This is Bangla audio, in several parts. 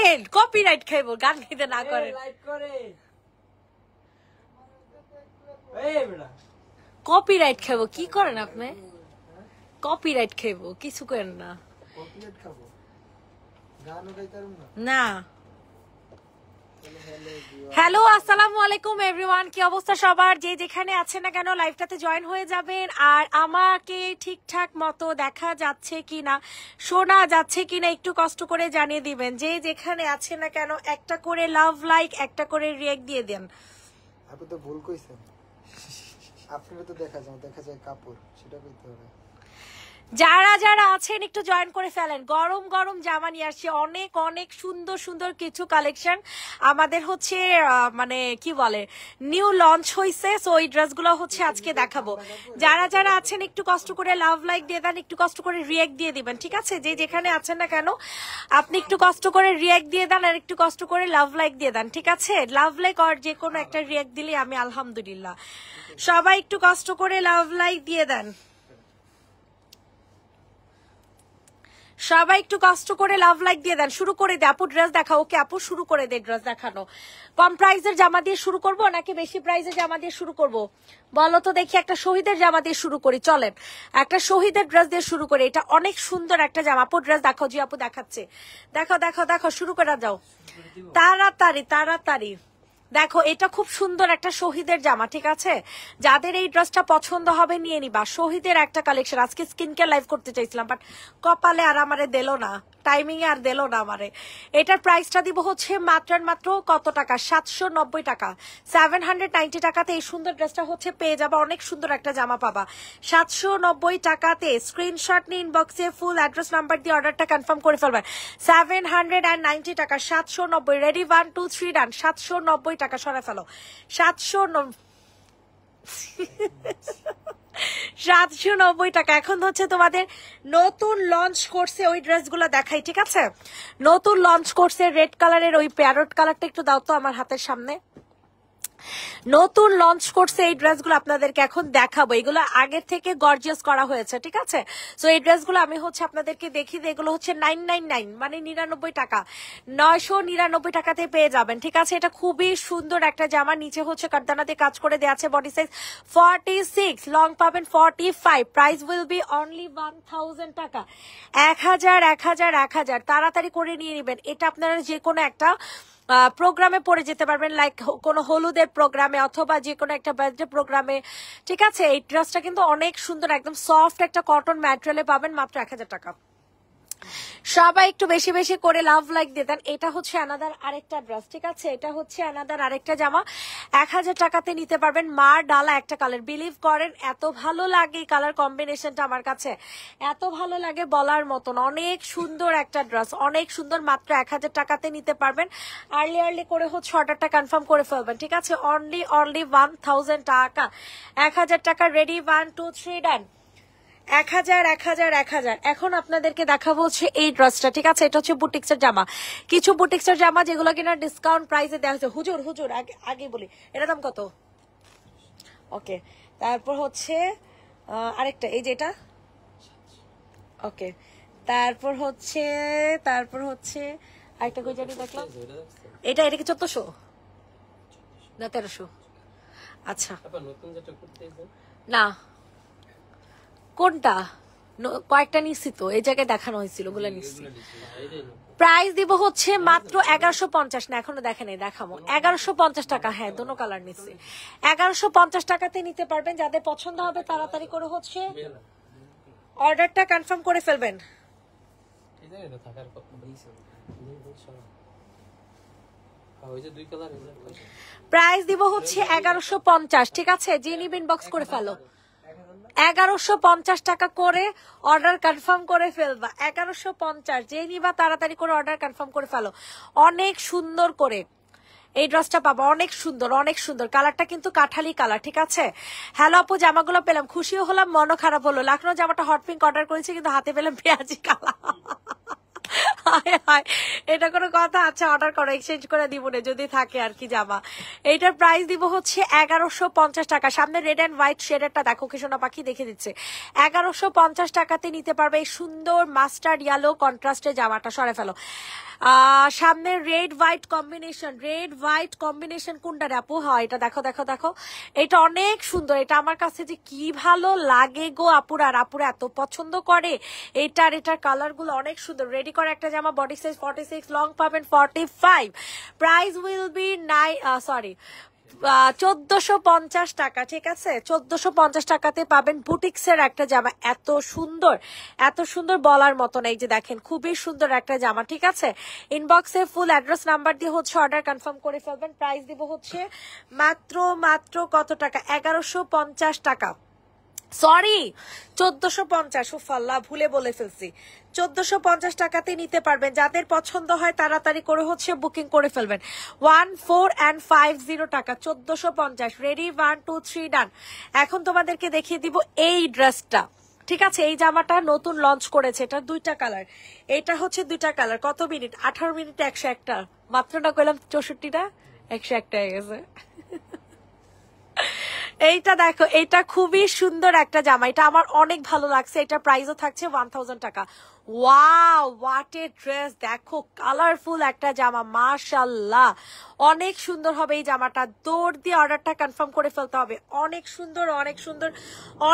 করেন, কপিরাইট খাইবো গান গাইতে না করেন। কপিরাইট খাইবো কি করেন আপনি? কপিরাইট খাইবো, কিছু করেন না। না। হ্যালো, আসসালামু আলাইকুম এভরিওয়ান, কি অবস্থা সবার? যে যেখানে আছেন না কেন লাইভটাতে জয়েন হয়ে যাবেন। আর আমাকে ঠিকঠাক মতো দেখা যাচ্ছে কিনা, শোনা যাচ্ছে কিনা একটু কষ্ট করে জানিয়ে দিবেন। যে যেখানে আছেন না কেন একটা করে লাভ লাইক, একটা করে রিয়েক্ট দিয়ে দেন। আপনি তো ভুল কইছেন, আপনারা তো দেখা যায় কাপড়, সেটা কইতে হবে। যারা যারা আছেন একটু জয়েন করে ফেলেন। গরম গরম জামা নিয়ে আসছি, অনেক অনেক সুন্দর সুন্দর কিছু কালেকশন আমাদের হচ্ছে মানে কি বলে নিউ লঞ্চ হয়েছে। সো এই ড্রেসগুলো হচ্ছে আজকে দেখাবো। যারা যারা আছেন একটু কষ্ট করে লাভ লাইক দিয়ে দেন, একটু কষ্ট করে রিয়েক্ট দিয়ে দিবেন, ঠিক আছে? যে যেখানে আছেন না কেন আপনি একটু কষ্ট করে রিয়েক্ট দিয়ে দেন আর একটু কষ্ট করে লাভ লাইক দিয়ে দেন, ঠিক আছে? লাভ লাইক আর যে কোনো একটা রিয়েক্ট দিলে আমি আলহামদুলিল্লাহ। সবাই একটু কষ্ট করে লাভ লাইক দিয়ে দেন, সবাই একটু কষ্ট করে লাভ লাইক দিয়ে দেন। শুরু করে দে আপু, ড্রেস দেখা। ওকে আপু, শুরু করে দে ড্রেস দেখানো। কম প্রাইসের জামা দিয়ে শুরু করব নাকি বেশি প্রাইসের জামা দিয়ে শুরু করব বলো তো দেখি? একটা শহীদের জামা দিয়ে শুরু করি, চলেন একটা শহীদের ড্রেস দিয়ে শুরু করি। এটা অনেক সুন্দর একটা জামা। আপু ড্রেস দেখাও, জি আপু দেখাচ্ছে, দেখো দেখো দেখো, শুরু করে যাও তাড়াতাড়ি তাড়াতাড়ি। দেখো এটা খুব সুন্দর একটা শহীদের জামা, ঠিক আছে? যাদের এই ড্রেসটা পছন্দ হবে নিয়ে নিবা। শহীদের একটা কালেকশন। আজকে স্কিন কেয়ার লাইভ করতে চাইছিলাম, বাট কপালে আর আমারে দিল না, টাইমিং আর দিল না আমারে। এটার প্রাইসটা দিব হচ্ছে মাত্র মাত্র কত টাকা? 790 টাকা। 790 টাকাতে এই সুন্দর ড্রেসটা হচ্ছে পেয়ে যাবা। অনেক সুন্দর একটা জামা পাবা 790 টাকাতে। স্ক্রিনশট নিয়ে ইনবক্সে ফুল অ্যাড্রেস নাম্বার দিয়ে অর্ডারটা কনফার্ম করে ফেলবেন। 790 টাকা, 790। রেডি, 1 2 3 ডান। 790 টাকা সরাই ফেলো। 790 টাকা। এখন হচ্ছে তোমাদের নতুন লঞ্চ করছে ওই ড্রেসগুলো দেখাই, ঠিক আছে? নতুন লঞ্চ করছে রেড কালারের ওই প্যারট কালারটা একটু দাও তো আমার হাতের সামনে। নতুন লঞ্চ করছে এই ড্রেসগুলো আপনাদেরকে এখন দেখাবো। এগুলো আগের থেকে গর্জিয়াস করা হয়েছে, ঠিক আছে? সো এই ড্রেসগুলো আমি হচ্ছে আপনাদেরকে দেখি। এগুলো হচ্ছে 999 মানে 99 টাকা, 999 টাকাতে পেয়ে যাবেন, ঠিক আছে? এটা খুবই সুন্দর একটা জামা। নিচে হচ্ছে কারদানাতে কাজ করে দেওয়া আছে। বডি সাইজ 46, লং পাবেন 45। প্রাইস উইল বি অনলি 1000 টাকা। 1000 1000 1000। তাড়াতাড়ি করে নিয়ে নেবেন। এটা আপনারা যে কোনো একটা প্রোগ্রামে পরে যেতে পারবেন, লাইক কোনো হলুদের প্রোগ্রামে অথবা যে কোনো একটা বার্থডে প্রোগ্রামে, ঠিক আছে? এই ড্রেসটা কিন্তু অনেক সুন্দর, একদম সফট একটা কটন ম্যাটেরিয়ালে পাবেন মাত্র 1000 টাকা। সবাই একটু বেশি বেশি করে লাভ লাইক দিয়ে দেন। এটা হচ্ছে আনাদার আরেকটা ড্রেস, ঠিক আছে? এটা হচ্ছে আনাদার আরেকটা জামা। 1000 টাকাতে নিতে পারবেন। মার ডালা একটা কালার, বিলিভ করেন এত ভালো লাগে কালার কম্বিনেশনটা আমার কাছে, এত ভালো লাগে বলার মতন। অনেক সুন্দর একটা ড্রেস, অনেক সুন্দর। মাত্র 1000 টাকাতে নিতে পারবেন। আর্লি আর্লি করে হচ্ছে অর্ডারটা কনফার্ম করে ফেলবেন, ঠিক আছে? অনলি 1000 টাকা। 1000 টাকা। রেডি, 1 2 3 ডান। 1000 1000 1000। এখন আপনাদেরকে দেখাবো হচ্ছে এই ড্রেসটা, ঠিক আছে? এটা হচ্ছে বুটিক্সের জামা। কিছু বুটিক্সের জামা যেগুলো কিনা ডিসকাউন্ট প্রাইসে দেওয়া হচ্ছে। হুজুর হুজুর আগে বলি এটা দাম কত? ওকে, তারপর হচ্ছে আরেকটা, এই যে এটা, ওকে। তারপর হচ্ছে আরেকটা কই জানি দেখলাম, এটা কি 1400 না 1300? আচ্ছা না, কোনটা? কয়েকটা নিচ্ছি তো, এই জায়গায় দেখানো হয়েছিল, ওগুলো নিচ্ছি। প্রাইস দিব হচ্ছে মাত্র 1150 না, এখনো দেখে নেই, দেখাবো 1150 টাকা। হ্যাঁ, দোনো কালার নিচ্ছি। 1150 টাকাতে নিতে পারবেন। যাদের পছন্দ হবে তাড়াতাড়ি করে হচ্ছে অর্ডারটা কনফার্ম করে ফেলবেন। প্রাইস দিব হচ্ছে 1150, ঠিক আছে? যে নিবেন বক্স করে ফেলো। 1150 টাকা করে অর্ডার কনফার্ম করে ফেলবা। 1150 যে নিবা তাড়াতাড়ি করে অর্ডার কনফার্ম করে ফেলো। অনেক সুন্দর করে এই ড্রেসটা পাবো, অনেক সুন্দর অনেক সুন্দর। কালারটা কিন্তু কাঠালি কালার, ঠিক আছে? হ্যালো আপু, জামাগুলো পেলাম, খুশিও হলাম, মনও খারাপ হলো। লাখনৌ জামাটা হট পিঙ্ক অর্ডার করেছি কিন্তু হাতে পেলাম পেঁয়াজি কালার। হায় হায়, এটা কোনো কথা? আচ্ছা অর্ডার করো, এক্সচেঞ্জ করে দিব না যদি থাকে আর কি জামা। এইটার প্রাইস দিব হচ্ছে 1150 টাকা। সামনে রেড অ্যান্ড হোয়াইট শেডেরটা দেখো কি সোনা পাখি দেখে দিচ্ছে। 1150 টাকাতে নিতে পারবে এই সুন্দর মাস্টার্ড ইয়েলো কন্ট্রাস্টে জামাটা। সরে ফেলো। সামনে red white combination, red white combination কোনটা রে আপু? হয় এটা দেখো দেখো দেখো, এটা অনেক সুন্দর। এটা আমার কাছে যে কি ভালো লাগে গো আপুরা, আর আপুরা এত পছন্দ করে এটার কালার গুলো অনেক সুন্দর। রেডি করে একটা জামা, বডি সাইজ 46, লং পাবেন 45। প্রাইস উইল বি 1450 টাকা। ঠিক আছে, 1450 টাকাতে পাবেন বুটিক্স এর একটা জামা। এত সুন্দর, এত সুন্দর বলার মতন। এই যে দেখেন খুবই সুন্দর একটা জামা। ঠিক আছে, ইনবক্সে ফুল অ্যাড্রেস নাম্বার দিয়ে হচ্ছে অর্ডার কনফার্ম করে ফেলবেন। প্রাইস দিব হচ্ছে মাত্র কত টাকা? 1150 টাকা। সরি 1450। উফাল্লাহ, ভুলে বলে ফেলছি। 1450 টাকাতে নিতে পারবেন। যাদের পছন্দ হয় তাড়াতাড়ি করে হচ্ছে বুকিং করে ফেলবেন। 1450 টাকা, 1450। রেডি, 1 2 3 ডান। এখন তোমাদেরকে দেখিয়ে দিব এই ড্রেসটা। ঠিক আছে, এই জামাটা নতুন লঞ্চ করেছে। এটা দুইটা কালার, এটা হচ্ছে দুইটা কালার। কত মিনিট? 18 মিনিটে 101টা। মাত্র না কইলাম 64টা, 101টা হয়ে গেছে। এইটা দেখো, এটা খুবই সুন্দর একটা জামা। এটা আমার অনেক ভালো লাগছে। এটা প্রাইসও থাকছে 1000 টাকা। Wow, what a dress! দেখো কালারফুল একটা জামা, মাশাআল্লাহ অনেক সুন্দর হবে এই জামাটা। দৌড় দিয়ে অর্ডারটা কনফার্ম করে ফেলতে হবে। অনেক সুন্দর, অনেক সুন্দর,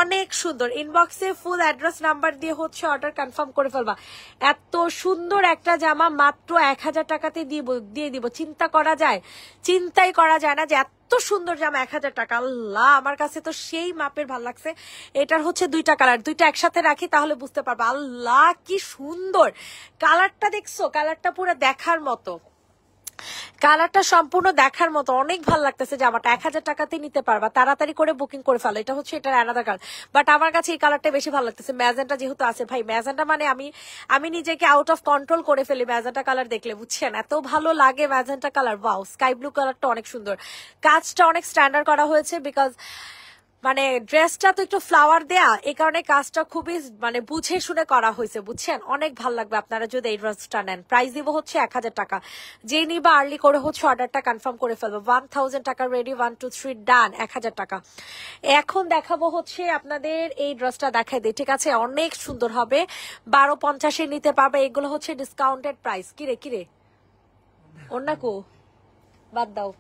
অনেক সুন্দর। ইনবক্সে ফুল অ্যাড্রেস নাম্বার দিয়ে হচ্ছে অর্ডার কনফার্ম করে ফেলবা। এত সুন্দর একটা জামা মাত্র 1000 টাকাতে দিয়ে দিব। চিন্তা করা যায়? চিন্তাই করা যায় না যে এত সুন্দর জামা 1000 টাকা। আল্লাহ, আমার কাছে তো সেই মাপের ভাল লাগছে। এটার হচ্ছে দুইটা কালার, দুইটা একসাথে রাখি তাহলে বুঝতে পারবা। আল্লাহ কি সুন্দর কালারটা, দেখছো? কালারটা পুরো দেখার মতো, কালারটা সম্পূর্ণ দেখার মতো। অনেক ভালো লাগতেছে জামাটা। 1000 টাকাতে নিতে পারবা। তাড়াতাড়ি করে বুকিং করে ফেলো। এটা হচ্ছে এটার আলাদা কালার, বাট আমার কাছে এই কালারটা বেশি ভালো লাগতেছে। ম্যাজেন্টা যেহেতু আছে, ভাই ম্যাজেন্টা মানে আমি নিজেকে আউট অফ কন্ট্রোল করে ফেলি ম্যাজেন্টা কালার দেখলে, বুঝছেন? এত ভালো লাগে magenta colour. Wow, sky blue কালারটা অনেক সুন্দর। কাজটা অনেক স্ট্যান্ডার্ড করা হয়েছে, বিকজ মানে ড্রেসটা তো একটু ফ্লাওয়ার দেয়া, এই কারণে কাজটা খুবই মানে বুঝে শুনে করা হয়েছে, বুঝছেন? অনেক ভালো লাগবে আপনারা যদি এই ড্রেসটা নেন। প্রাইস দিব হচ্ছে 1000 টাকা। যে নিবা আর্লি করে হচ্ছে অর্ডারটা কনফার্ম করে ফেলবো। 1000 টাকা। রেডি, 1 2 3 ডান। 1000 টাকা। এখন দেখাবো হচ্ছে আপনাদের এই ড্রেসটা, দেখাই দিই। ঠিক আছে, অনেক সুন্দর হবে। 1250 নিতে পারবে। এগুলো হচ্ছে ডিসকাউন্টেড প্রাইস। কিরে কিরে অন্য কো বাদ দাও,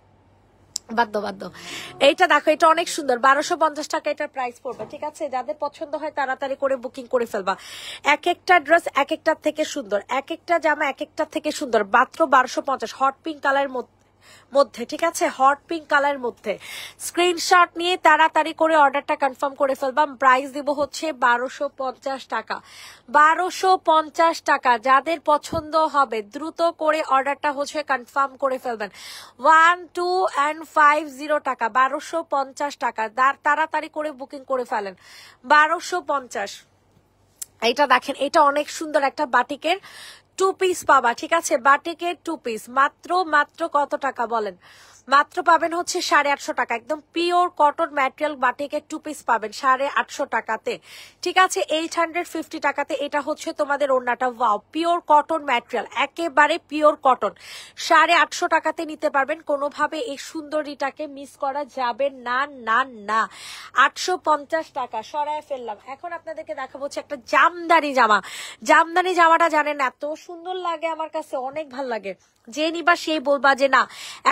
বাদ দাও। এইটা দেখো, এটা অনেক সুন্দর। 1250 টাকা এটার প্রাইস পড়বে। ঠিক আছে, যাদের পছন্দ হয় তাড়াতাড়ি করে বুকিং করে ফেলবা। এক একটা ড্রেস এক একটার থেকে সুন্দর, এক একটা জামা এক একটার থেকে সুন্দর। মাত্র 1250। হট পিঙ্ক কালারের মধ্যে, ঠিক আছে, হট পিঙ্ক কালার মধ্যে। স্ক্রিনশট নিয়ে তাড়াতাড়ি করে অর্ডারটা কনফার্ম করে ফেলবা। প্রাইস দিব হচ্ছে 1250 টাকা। 1250 টাকা। যাদের পছন্দ হবে দ্রুত করে অর্ডারটা হচ্ছে কনফার্ম করে ফেলবেন। 1250 টাকা, 1250 টাকা। তাড়াতাড়ি করে বুকিং করে ফেলেন। 1250। এইটা দেখেন, এটা অনেক সুন্দর একটা বাটিকের 2 পিস পাবা। ঠিক আছে, বাটিকের 2 পিস মাত্র কত টাকা বলেন? মাত্র পাবেন হচ্ছে 850 টাকা। একদম পিওর কটন ম্যাটেরিয়াল বাটিকের 2 পিস পাবেন 850 টাকাতে। ঠিক আছে, 850 টাকাতে। এটা হচ্ছে তোমাদের ওড়নাটা। ওয়াও, পিওর কটন ম্যাটেরিয়াল, একেবারে পিওর কটন। 850 টাকাতে নিতে পারবেন। কোনোভাবে এই সুন্দরীটাকে মিস করা যাবে না, না না। 850 টাকা সরায় ফেললাম। এখন আপনাদেরকে দেখাবো হচ্ছে একটা জামদানি জামা। জামদানি জামাটা জানেন এত সুন্দর লাগে, আমার কাছে অনেক ভালো লাগে। যে নিবা সেই বলবা যে না,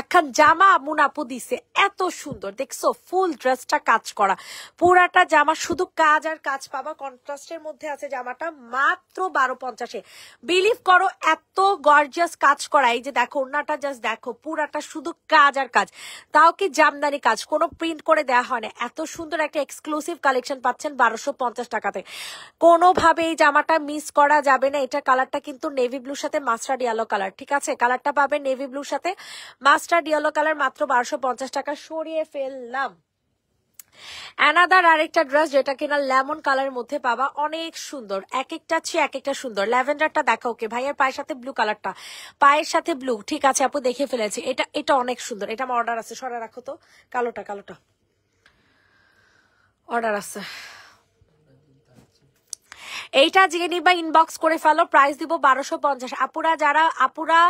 একখান জামা মুনাপু দিছে, এত সুন্দর। দেখছো ফুল ড্রেসটা কাজ করা, পুরাটা জামা শুধু কাজ আর কাজ পাবা। কন্ট্রাস্টের মধ্যে আছে জামাটা, মাত্র 1250-এ। বিলিভ করো এত গর্জিয়াস কাজ করা। এই যে দেখো ওড়নাটা, জাস্ট দেখো, পুরাটা শুধু কাজ আর কাজ, তাও কি জামদানি কাজ, কোনো প্রিন্ট করে দেওয়া হয় না। এত সুন্দর একটা এক্সক্লুসিভ কালেকশন পাচ্ছেন 1250 টাকাতে। কোনোভাবে এই জামাটা মিস করা যাবে না। এটা কালারটা কিন্তু নেভি ব্লুর সাথে মাস্টার্ড ইয়েলো কালার। ঠিক আছে, কালারটা পাবে নেভি ব্লুর সাথে মাস্টার্ড ইয়েলো কালার। মাত্র 1250 টাকা। সরিয়ে ফেললাম। অ্যানাদার আরেকটা ড্রেস, যেটা কিনা লেমন কালারের মধ্যে পাবা। অনেক সুন্দর, এক একটা চেয়ে এক একটা সুন্দর। ল্যাভেন্ডারটা দেখা, ওকে ভাইয়ের পায়ের সাথে ব্লু কালারটা, পায়ের সাথে ব্লু। ঠিক আছে আপু, দেখে ফেলেছি। এটা অনেক সুন্দর। এটা আমার অর্ডার আছে, সরা রাখো তো। কালোটা অর্ডার আছে। এইটা যে নিবা ইনবক্স করে ফেলো, প্রাইস দিব 1250। আপুরা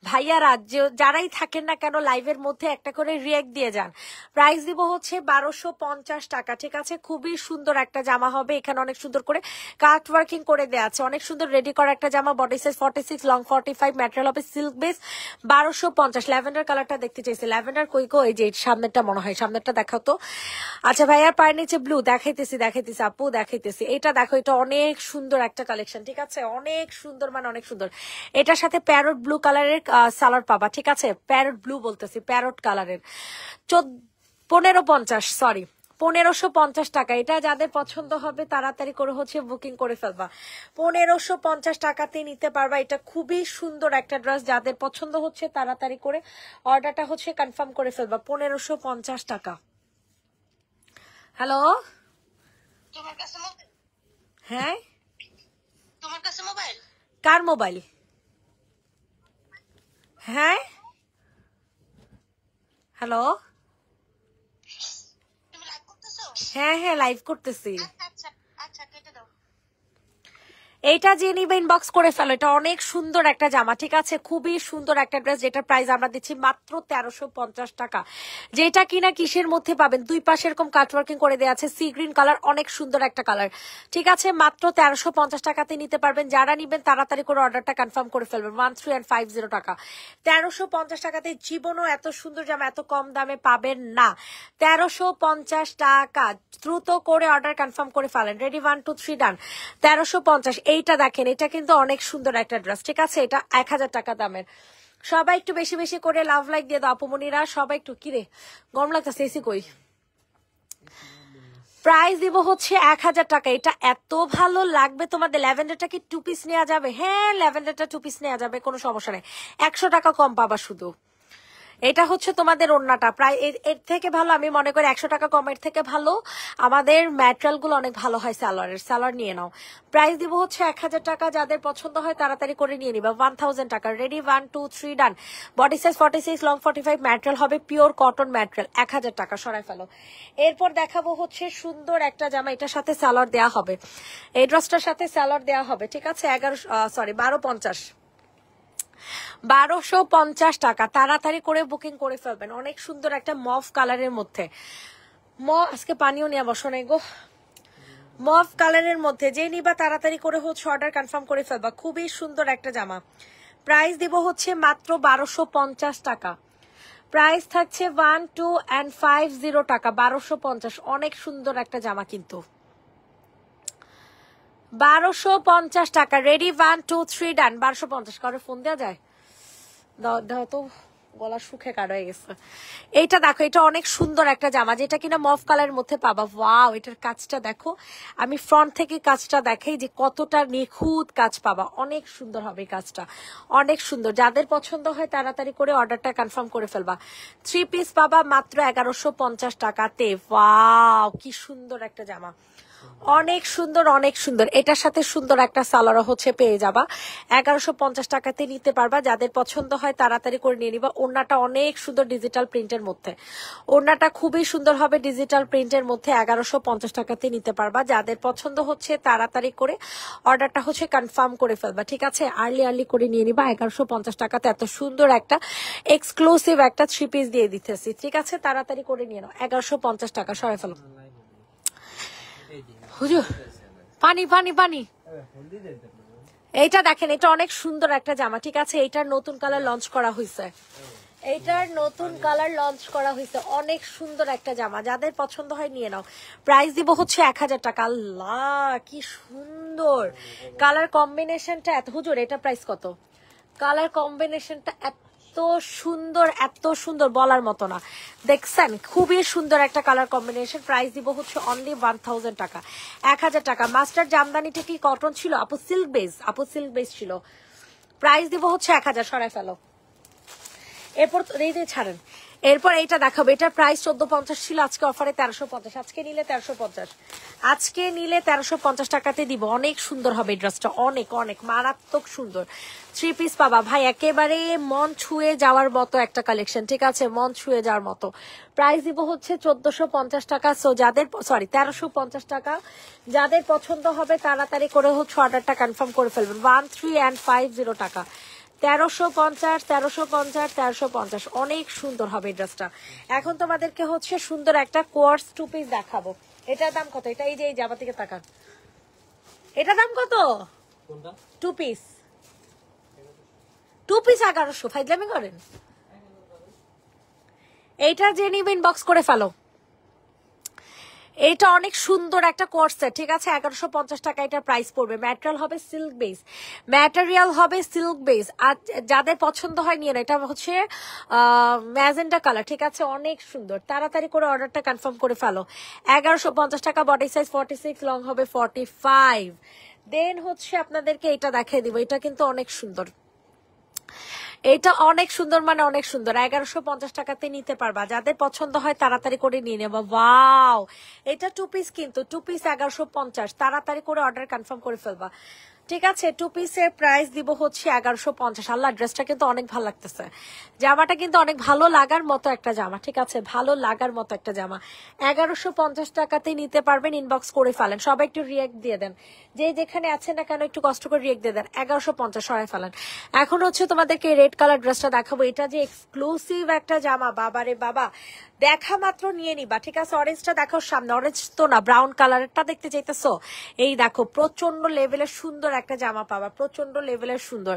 ভাইয়ারা যারাই থাকেন না কেন লাইভের মধ্যে একটা করে রিয়েক্ট দিয়ে যান। প্রাইস দিব হচ্ছে 1250 টাকা, ঠিক আছে? খুবই সুন্দর একটা জামা হবে, এখানে অনেক সুন্দর করে কাট ওয়ার্কিং করে দেওয়া আছে, অনেক সুন্দর রেডি করা একটা জামা, বডি সাইজ 46, লং 45, ম্যাটেরিয়াল হবে সিল্ক বেস। 1250। ল্যাভেন্ডার কালারটা দেখতে চাইছি, ল্যাভেন্ডার কই গো? এই যে সামনেরটা মনে হয়, সামনেরটা দেখাও তো। আচ্ছা ভাইয়ার পায়ের নিচে ব্লু দেখাইতেছি আপু দেখাইতেছি। এটা দেখো, এটা অনেক সুন্দর একটা কালেকশন, ঠিক আছে? অনেক সুন্দর, মানে অনেক সুন্দর। এটার সাথে প্যারট ব্লু কালারের সালোয়ার পাবা, ঠিক আছে? প্যারট ব্লু বলতেছি, প্যারট কালারের 1550, সরি 1550 টাকা। এটা যাদের পছন্দ হবে তাড়াতাড়ি করে হচ্ছে বুকিং করে ফেলবা, 1550 টাকাতে নিতে পারবা। এটা খুবই সুন্দর একটা ড্রেস, যাদের পছন্দ হচ্ছে তাড়াতাড়ি করে অর্ডারটা হচ্ছে কনফার্ম করে ফেলবা, 1550 টাকা। হ্যালো, তোমার কাছে মোবাইল? হ্যাঁ, তোমার কাছে মোবাইল? কার মোবাইল? হ্যাঁ, হ্যালো, তুমি লাইভ করতেছো? হ্যাঁ হ্যাঁ লাইভ করতেছি। আচ্ছা আচ্ছা, কেটে দাও। এইটা যে নিবে ইনবক্স করে ফেলো, এটা অনেক সুন্দর একটা জামা, ঠিক আছে? খুবই সুন্দর একটা ড্রেস, যেটার প্রাইস আমরা দিচ্ছি মাত্র 1350 টাকা। যেটা কিনা কিসের মধ্যে পাবেন, দুই পাশে এরকম কাটওয়ার্কিং করে দেওয়া আছে, সি গ্রিন কালার, অনেক সুন্দর একটা কালার, ঠিক আছে? মাত্র 1350 টাকাতে নিতে পারবেন। যারা নিবেন তাড়াতাড়ি করে অর্ডারটা কনফার্ম করে ফেলবেন, 1350 টাকা। 1350 টাকাতে জীবনও এত সুন্দর জামা এত কম দামে পাবেন না। 1350 টাকা, দ্রুত করে অর্ডার কনফার্ম করে ফেলেন। রেডি, 1 2 3 ডান। 1350। এইটা দেখেন, এটা কিন্তু অনেক সুন্দর একটা ড্রেস, ঠিক আছে? এটা 1000 টাকা দামের। সবাই একটু বেশি বেশি করে লাভ লাইক দিয়ে দাও আপুমনিরা, সবাই একটু। কিরে গরম লাগতেছে, এসি কই? প্রাইস দিব হচ্ছে 1000 টাকা। এটা এত ভালো লাগবে তোমাদের। ল্যাভেন্ডারটা কি 2 পিস নেওয়া যাবে? হ্যাঁ, ল্যাভেন্ডারটা 2 পিস নেওয়া যাবে, কোনো সমস্যা নেই। 100 টাকা কম পাবা শুধু। এটা হচ্ছে তোমাদের ওড়নাটা, প্রায় এর থেকে ভালো আমি মনে করি 100 টাকা কমের থেকে ভালো আমাদের ম্যাটেরিয়াল গুলো অনেক ভালো হয়। সালোয়ার নিয়ে নাও। প্রাইস দিব হচ্ছে 1000 টাকা। যাদের পছন্দ হয় তাড়াতাড়ি করে নিয়ে নিবা, 1000 টাকা। রেডি, 1 2 3 ডান। বডি সাইজ 46, লং 45, ম্যাটেরিয়াল হবে পিওর কটন ম্যাটেরিয়াল, 1000 টাকা। সরাই ফেলো। এরপর দেখাবো হচ্ছে সুন্দর একটা জামা, এটার সাথে সালোয়ার দেওয়া হবে, এই ড্রেসটার সাথে সালোয়ার দেওয়া হবে, ঠিক আছে? 1250 টাকা। তাড়াতাড়ি করে বুকিং করে ফেলবেন। অনেক সুন্দর একটা মভ কালারের মধ্যে, আজকে পানিও নিয়ে বসো নাই গো, মভ কালারের মধ্যে যে নিবা তাড়াতাড়ি করে হচ্ছে অর্ডার কনফার্ম করে ফেলবা। খুবই সুন্দর একটা জামা। প্রাইস দিব হচ্ছে মাত্র 1250 টাকা। প্রাইস থাকছে 1250 টাকা, 1250। অনেক সুন্দর একটা জামা কিন্তু, 1250 টাকা। রেডি, 1 2 3 ডান। 1250। কারো ফোন দেওয়া যায়? দাও তো, গলা শুকে কাটা হয়ে গেছে। এইটা দেখো, এটা অনেক সুন্দর একটা জামা, যেটা কিনা মফ কালারের মধ্যে পাবা। ওয়াও, এটার কাজটা দেখো, আমি ফ্রন্ট থেকে কাজটা দেখাই যে কতটা নিখুঁত কাজ পাবা। অনেক সুন্দর হবে কাজটা, অনেক সুন্দর। যাদের পছন্দ হয় তাড়াতাড়ি করে অর্ডারটা কনফার্ম করে ফেলবা। 3 পিস পাবা মাত্র 1150 টাকাতে। ওয়াও, কি সুন্দর একটা জামা, অনেক সুন্দর, অনেক সুন্দর। এটার সাথে সুন্দর একটা সালোয়ার হচ্ছে পেয়ে যাবা, 1150 টাকাতে নিতে পারবা। যাদের পছন্দ হয় তাড়াতাড়ি করে নিয়ে নিবা। ওড়নাটা অনেক সুন্দর ডিজিটাল প্রিন্টের মধ্যে, ওড়নাটা খুবই সুন্দর হবে ডিজিটাল প্রিন্টের মধ্যে, 1150 টাকাতে নিতে পারবা। যাদের পছন্দ হচ্ছে তাড়াতাড়ি করে অর্ডারটা হচ্ছে কনফার্ম করে ফেলবা, ঠিক আছে? আর্লি করে নিয়ে নিবা। 1150 টাকাতে এত সুন্দর একটা এক্সক্লুসিভ একটা 3 পিস দিয়ে দিতেছি, ঠিক আছে? তাড়াতাড়ি করে নিয়ে নাও, 1150 টাকা। সরাই ফেলো। হুজুর পানি পানি পানি। এইটা দেখেন, এটা অনেক সুন্দর একটা জামা, ঠিক আছে? এইটার নতুন কালার লঞ্চ করা হয়েছে, অনেক সুন্দর একটা জামা। যাদের পছন্দ হয় নিয়ে নাও। প্রাইস দিব হচ্ছে 1000 টাকা। আল্লাহ, কি সুন্দর কালার কম্বিনেশনটা। হুজুর এটা প্রাইস কত? কালার কম্বিনেশনটা এত সুন্দর বলার মতো না। দেখছেন, খুবই সুন্দর একটা কালার কম্বিনেশন। প্রাইস দিব হচ্ছে অনলি 1000 টাকা, 1000 টাকা। মাস্টার জামদানিটা কি কটন ছিল? আপু সিল্ক বেস ছিল। প্রাইস দিব হচ্ছে 1000। সরাই ফেলো। এরপর এই যে ছাড়েন, এরপর এইটা দেখাবো, এটার প্রাইস 1450 ছিল, আজকে অফারে 1350, আজকে নিলে 1350, আজকে নিলে 1350 টাকাতে দিব। অনেক সুন্দর হবে ড্রেসটা, অনেক অনেক মারাত্মক সুন্দর। 3 পিস পাবা ভাই, একেবারে মন ছুঁয়ে যাওয়ার মতো একটা কালেকশন, ঠিক আছে, মন ছুঁয়ে যাওয়ার মতো। প্রাইস দিব হচ্ছে 1450 টাকা। সো যাদের 1350 টাকা, যাদের পছন্দ হবে তাড়াতাড়ি করে হচ্ছে অর্ডারটা কনফার্ম করে ফেলবেন। 1350 টাকা, 1350, 1350, 1350, অনেক সুন্দর হবে এই ড্রেসটা। এখন তোমাদেরকে হচ্ছে সুন্দর একটা কোয়ার্স 2 পিস দেখাবো। এটার দাম কত? এটা এই যে এই জামা থেকে তাকান, এটার দাম কত? 2 পিস, 2 পিস 1100। ফাইজলামি করেন? এইটা যে নিবে ইনবক্স করে ফেলো। এটা অনেক সুন্দর একটা কোর্স সেট, ঠিক আছে, 1150 টাকা এটার প্রাইস পড়বে। ম্যাটেরিয়াল হবে সিল্ক বেস, ম্যাটেরিয়াল হবে সিল্ক বেস। আর যাদের পছন্দ হয় নিয়ে না, এটা হচ্ছে ম্যাজেন্টা কালার, ঠিক আছে, অনেক সুন্দর। তাড়াতাড়ি করে অর্ডারটা কনফার্ম করে ফেলো। 1150 টাকা, বডি সাইজ 46, লং হবে 45। দেন হচ্ছে আপনাদেরকে এটা দেখিয়ে দিব, এটা কিন্তু অনেক সুন্দর, এটা অনেক সুন্দর, মানে অনেক সুন্দর। 1150 টাকাতে নিতে পারবা, যাদের পছন্দ হয় তাড়াতাড়ি করে নিয়ে নেবা। ওয়াও, এটা 2 পিস, কিন্তু 2 পিস 1150, তাড়াতাড়ি করে অর্ডার কনফার্ম করে ফেলবা, ঠিক আছে। 2 পিসের প্রাইস দিব হচ্ছে 1150। আল্লাহ, ড্রেসটা কিন্তু অনেক ভালো লাগতেছে, জামাটা কিন্তু অনেক ভালো লাগার মতো একটা জামা, ঠিক আছে, ভালো লাগার মতো একটা জামা। 1150 টাকাতে নিতে পারবেন, ইনবক্স করে ফেলেন। সবাই একটু রিয়েক্ট দিয়ে দেন, যে যেখানে আছেন না কেন একটু কষ্ট করে রিয়েক্ট দিয়ে দেন। 1150 সরাই ফেলেন। এখন হচ্ছে তোমাদেরকে রেড কালার ড্রেসটা দেখাবো। এটা যে এক্সক্লুসিভ একটা জামা, বাবারে বাবা, দেখা মাত্র নিয়ে নিবা, ঠিক আছে। অরেঞ্জটা দেখো সামনে, অরেঞ্জ তো না, ব্রাউন কালারটা দেখতে চাইতেছো, এই দেখো, প্রচন্ড লেভেলের সুন্দর একটা জামা পাবা, প্রচন্ড লেভেলের সুন্দর।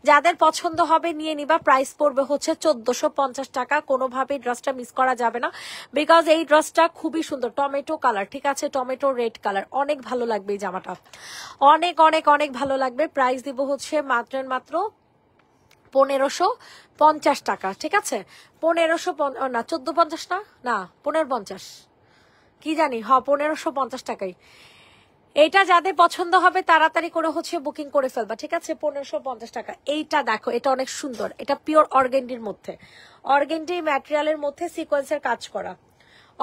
যাদের পছন্দ হবে নিয়ে নিবা। প্রাইস পড়বে হচ্ছে 1450 টাকা। কোনোভাবেই ড্রেসটা মিস করা যাবে না, বিকজ এই ড্রেসটা খুবই সুন্দর, টমেটো কালার, ঠিক আছে, টমেটো রেড কালার, অনেক ভালো লাগবে এই জামাটা, অনেক অনেক অনেক ভালো লাগবে। প্রাইস দিব হচ্ছে মাত্র 1550 টাকা, ঠিক আছে, 1550 না, 1450 না, না 1550, কি জানি, 1550 টাকাই। এটা যাদের পছন্দ হবে তাড়াতাড়ি করে হচ্ছে বুকিং করে ফেলবা, ঠিক আছে, 1550 টাকা। এইটা দেখো, এটা অনেক সুন্দর, এটা পিওর অর্গেন্ডির মধ্যে, অর্গেন্ডি ম্যাটেরিয়ালের মধ্যে সিকোয়েন্সের কাজ করা,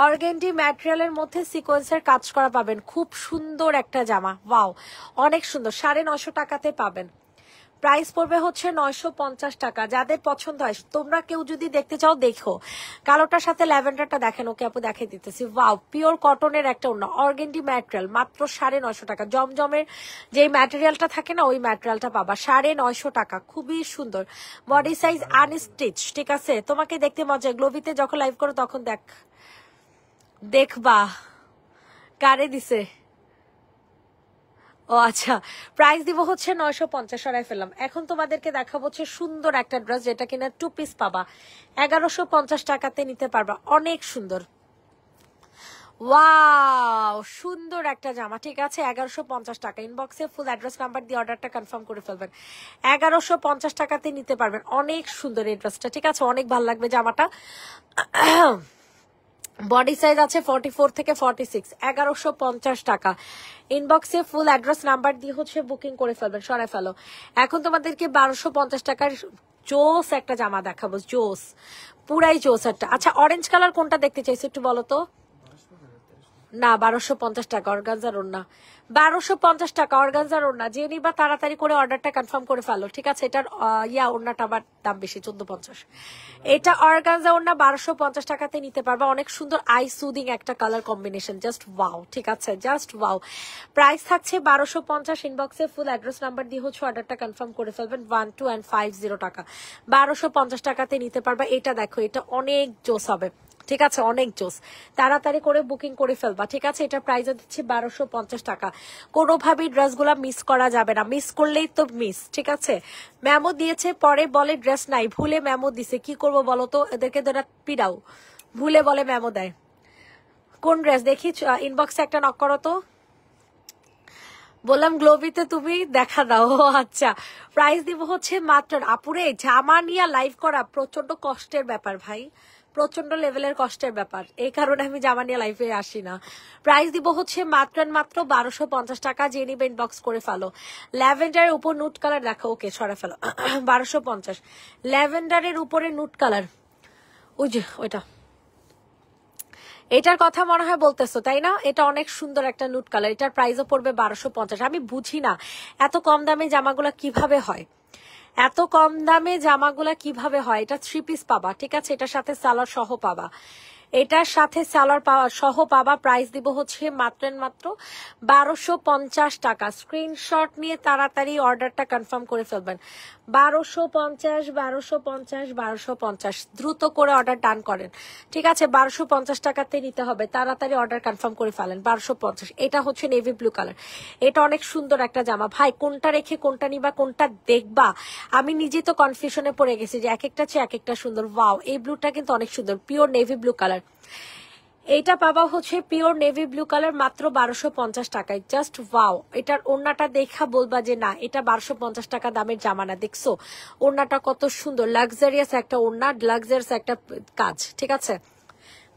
অর্গেন্ডি ম্যাটেরিয়ালের মধ্যে সিকোয়েন্সের কাজ করা পাবেন। খুব সুন্দর একটা জামা, ওয়াও, অনেক সুন্দর। 950 টাকাতে পাবেন। প্রাইস পড়বে হচ্ছে 950 টাকা। যাদের পছন্দ হয়, তোমরা কেউ যদি দেখতে চাও দেখো, কালোটার সাথে ল্যাভেন্ডারটা দেখেন, ওকে আপু দেখাই দিতেছি। ওয়াও, পিওর কটনের একটা ওড়না, অর্গেন্ডি ম্যাটেরিয়াল, মাত্র 950 টাকা। জমজমের যে ম্যাটেরিয়ালটা থাকে না, ওই ম্যাটেরিয়ালটা পাবা 950 টাকা, খুবই সুন্দর। বডি সাইজ আনস্টিচ, ঠিক আছে, তোমাকে দেখতে মজা। গ্লোবিতে যখন লাইভ করো তখন দেখবা কারে দিছে। ও আচ্ছা, প্রাইস দিব হচ্ছে 950, সরাই ফেললাম। এখন তোমাদেরকে দেখাবো হচ্ছে সুন্দর একটা ড্রেস, যেটা কিনা 2 পিস পাবা, 1150 টাকাতে নিতে পারবা, অনেক সুন্দর। ওয়াও, সুন্দর একটা জামা, ঠিক আছে, 1150 টাকা। ইনবক্সে ফুল অ্যাড্রেস নাম্বার দিয়ে অর্ডারটা কনফার্ম করে ফেলবেন। 1150 টাকাতে নিতে পারবেন, অনেক সুন্দর এই ড্রেসটা, ঠিক আছে, অনেক ভালো লাগবে জামাটা। বডি সাইজ আছে 44 থেকে 46, 1150 টাকা। ইনবক্সে ফুল অ্যাড্রেস নাম্বার দিয়ে হচ্ছে বুকিং করে ফেলবেন, সরাই ফেলো। এখন তোমাদেরকে 1250 টাকার জোস একটা জামা দেখাবো, জোস, পুরাই জোস একটা। আচ্ছা, অরেঞ্জ কালার কোনটা দেখতে চাইছো একটু বলো তো? না, 1250 টাকা অর্গানজার ওড়না, 1250 টাকা অর্গানজার ওড়না। যে নিবা তাড়াতাড়ি করে অর্ডারটা কনফার্ম করে ফেলো, ঠিক আছে। এটার ওড়নাটা আবার দাম বেশি, 1450। এটা অর্গানজা ওড়না, 1250 টাকাতে নিতে পারবা, অনেক সুন্দর আই সুদিং একটা কালার কম্বিনেশন, জাস্ট ওয়াও, ঠিক আছে, জাস্ট ওয়াও। প্রাইস থাকছে 1250। ইনবক্সে ফুল অ্যাড্রেস নাম্বার দিয়ে হচ্ছে অর্ডারটা কনফার্ম করে ফেলবেন। 1250 টাকা, 1250 টাকাতে নিতে পারবা। এটা দেখো, এটা অনেক জোস হবে, ঠিক আছে, অনেক জোস। তাড়াতাড়ি করে বুকিং করে ফেলবা, ঠিক আছে। এটা প্রাইস দিচ্ছি 1250 টাকা। কোনোভাবেই ড্রেসগুলা মিস করা যাবে না, মিস করলেই তো মিস, ঠিক আছে। ম্যামো দিয়েছে, পরে বলে ড্রেস নাই, ভুলে ম্যামো দিছে, কি করব বলো তো, এদেরকে তোরা পিড়াও, ভুলে বলে ম্যামো দেয়। কোন ড্রেস দেখি, ইনবক্সে একটা নক করো তো। বললাম গ্লোবিতে তুমি দেখা দাও। আচ্ছা, প্রাইস দিব হচ্ছে মাত্র, আপুরে জামা নিয়ে লাইভ করা প্রচন্ড কষ্টের ব্যাপার ভাই, প্রচন্ড লেভেলের কষ্টের ব্যাপার, এই কারণে আমি জামা নিয়ে লাইভে আসি না। প্রাইস দিব হচ্ছে মাত্র 1250 টাকা। যে নিবে ইনবক্স করে ফেলো। ল্যাভেন্ডারের উপর নুট কালার দেখো, ওকে সরা ফেলো। 1250 ল্যাভেন্ডারের উপরে নুট কালার, ওই যে ওইটা, এটার কথা মনে হয় বলতেছো তাই না? এটা অনেক সুন্দর একটা নুট কালার, এটার প্রাইসও পড়বে 1250। আমি বুঝি না এত কম দামে জামাগুলা কিভাবে হয়, এত কম দামে জামাগুলা কিভাবে হয়। এটা 3 পিস পাবা, ঠিক আছে, এটার সাথে সালোয়ার সহ পাবা, এটার সাথে সালোয়ার পাওয়া সহ পাবা। প্রাইস দিব হচ্ছে মাত্র 1250 টাকা। স্ক্রিনশট নিয়ে তাড়াতাড়ি অর্ডারটা কনফার্ম করে ফেলবেন। 1250, 1250, 1250, দ্রুত করে অর্ডার ডান করেন, ঠিক আছে? 1250 টাকাতে নিতে হবে, তাড়াতাড়ি অর্ডার কনফার্ম করে ফেলেন। 1250। এটা হচ্ছে নেভি ব্লু কালার, এটা অনেক সুন্দর একটা জামা। ভাই কোনটা রেখে কোনটা নিবা, কোনটা দেখবা, আমি নিজে তো কনফিউশনে পড়ে গেছি যে এক একটা চেয়ে এক একটা সুন্দর। ওয়াও, এই ব্লুটা কিন্তু অনেক সুন্দর, পিওর নেভি ব্লু কালার। এইটা পাবা হচ্ছে পিওর নেভি ব্লু কালার মাত্র 1250 টাকায়। জাস্ট ওয়াও, এটার ওড়নাটা দেখা বলবা যে না এটা 1250 টাকা দামের জামা না। দেখছো ওড়নাটা কত সুন্দর, লাক্সারিয়াস একটা ওড়না, লাক্সারিয়াস একটা কাজ, ঠিক আছে?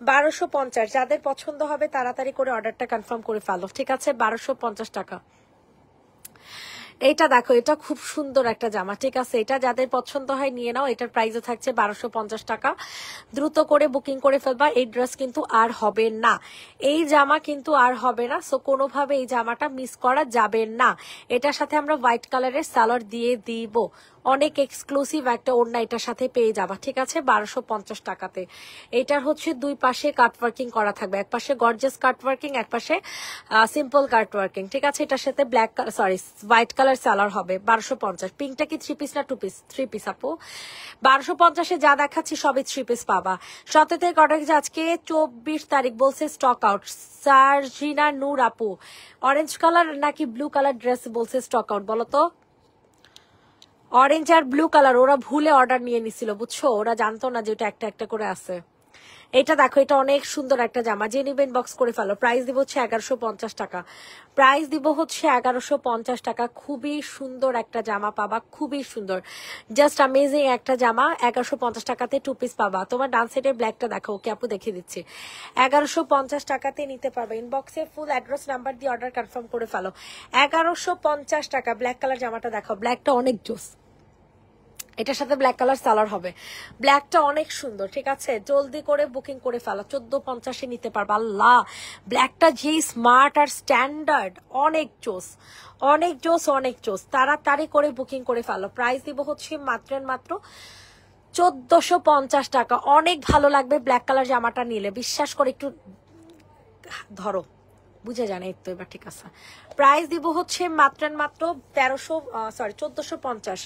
1250, যাদের পছন্দ হবে তাড়াতাড়ি করে অর্ডারটা কনফার্ম করে ফেলো, ঠিক আছে? 1250 টাকা। এইটা দেখো, এটা খুব সুন্দর একটা জামা, ঠিক আছে? এটা যাদের পছন্দ হয় নিয়ে নাও, এটার প্রাইসও থাকছে 1250 টাকা। দ্রুত করে বুকিং করে ফেলবা, এই ড্রেস কিন্তু আর হবে না, এই জামা কিন্তু আর হবে না। সো কোনোভাবে এই জামাটা মিস করা যাবে না। এটার সাথে আমরা হোয়াইট কালারের সালোয়ার দিয়ে দিব, অনেক এক্সক্লুসিভ একটা ওড়না এটার সাথে পেয়ে যাবা, ঠিক আছে? 1250 টাকাতে। এটার হচ্ছে দুই পাশে কাটওয়ার্কিং করা থাকবে, এক পাশে গর্জিয়াস কাটওয়ার্কিং, এক পাশে সিম্পল কাটওয়ার্কিং, ঠিক আছে? এটার সাথে black sorry white colour salwar হবে। 1250। পিঙ্কটা কি 3 পিস না 2 পিস? 3 পিস আপু। 1250-এ যা দেখাচ্ছি সবই 3 পিস পাবা। 17 থেকে অর্ডার, আজকে 24 তারিখ, বলছে স্টক আউট। সার্জিনা নূর আপু, অরেঞ্জ কালার নাকি ব্লু কালার ড্রেস বলছে স্টক আউট, বলো তো? অরেঞ্জ আর ব্লু কালার, ওরা ভুলে অর্ডার নিয়ে নিছিল, বুঝছো? ওরা জানতো না যে ওটা একটা একটা করে আছে। এটা দেখো, এটা অনেক সুন্দর একটা জামা, যে নিবেন বক্স করে ফেলো। প্রাইস দিব হচ্ছে 1150 টাকা, প্রাইস দিব হচ্ছে 1150 টাকা। খুবই সুন্দর একটা জামা পাবা, খুবই সুন্দর, জাস্ট অ্যামেজিং একটা জামা। 1150 টাকাতে 2 পিস পাবা। তোমার ডান সাইডের ব্ল্যাকটা দেখো, ওকে আপু দেখিয়ে দিচ্ছি। 1150 টাকাতে নিতে পারবে। ইনবক্সে ফুল অ্যাড্রেস নাম্বার দিয়ে অর্ডার কনফার্ম করে ফেলো। 1150 টাকা। ব্ল্যাক কালার জামাটা দেখো, ব্ল্যাকটা অনেক জোস, এটার সাথে ব্ল্যাক কালার সালোয়ার হবে। ব্ল্যাকটা অনেক সুন্দর, ঠিক আছে? জলদি করে বুকিং করে ফেলো, 1450-এ নিতে পারবা। আল্লাহ, ব্ল্যাকটা যে স্মার্ট আর স্ট্যান্ডার্ড, অনেক জোস, অনেক জোস, অনেক জোস। তাড়াতাড়ি করে বুকিং করে ফেলো। প্রাইস দিব হচ্ছে মাত্র 1450 টাকা। অনেক ভালো লাগবে ব্ল্যাক কালার জামাটা নিলে, বিশ্বাস করে। একটু ধরো, বুঝে জানে তো এবার, ঠিক আছে? প্রাইস দিব হচ্ছে মাত্র 1450।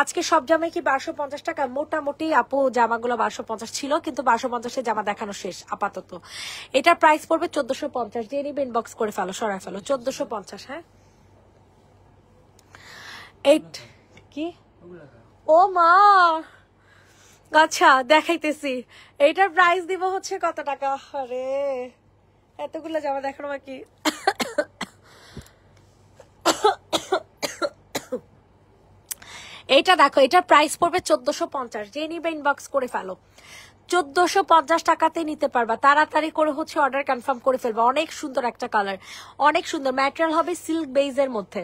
আজকে সব জামাই কি 1250 টাকা? মোটামুটি আপু জামাগুলো 1250 ছিল, কিন্তু 1250-এর জামা দেখানো শেষ আপাতত। এটার প্রাইস পড়বে 1450। দিয়ে নিবে, ইনবক্স করে ফেলো, সরাই ফেলো। 1450। হ্যাঁ, এইট কি? ও মা, আচ্ছা দেখাইতেছি। এইটার প্রাইস দিব হচ্ছে কত টাকা? আরে এতগুলো জামা দেখানো বাকি। এইটা দেখো, এটার প্রাইস পড়বে 1450। যে নিবে ইনবক্স করে ফেলো, 1450 টাকাতে নিতে পারবা। তাড়াতাড়ি করে হচ্ছে অর্ডার কনফার্ম করে ফেলবা। অনেক সুন্দর একটা কালার, অনেক সুন্দর। ম্যাটেরিয়াল হবে সিল্ক বেজের মধ্যে,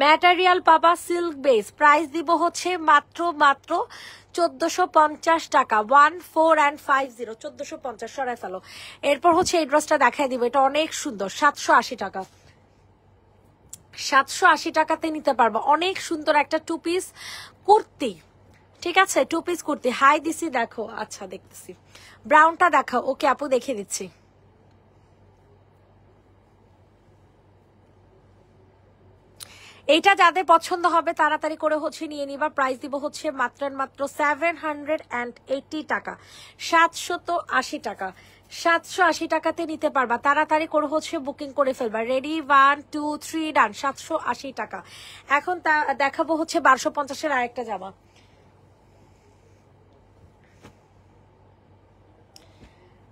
ম্যাটেরিয়াল পাবা সিল্ক বেজ। প্রাইস দিব হচ্ছে মাত্র 1450 টাকা। 1450, 1450 সরাই ফেলো। এরপর হচ্ছে এই ড্রেসটা দেখাই দিব, এটা অনেক সুন্দর, 780 টাকা। 780 টাকাতে নিতে পারবো। অনেক সুন্দর একটা 2 পিস কুর্তি, ঠিক আছে? 2 পিস কুর্তি। হাই দিছি দেখো, আচ্ছা দেখতেছি। ব্রাউনটা দেখাও, ওকে আপু দেখিয়ে দিচ্ছি। এইটা যাদের পছন্দ হবে তাড়াতাড়ি করে হচ্ছে নিয়ে নিবা। প্রাইস দিব হচ্ছে মাত্র 780 টাকা, 780 টাকা। 780 টাকাতে নিতে পারবা। তাড়াতাড়ি করে হচ্ছে বুকিং করে ফেলবা। রেডি, 1 2 3 ডান। 780 টাকা। এখন দেখাবো হচ্ছে 1250-এর আরেকটা জামা।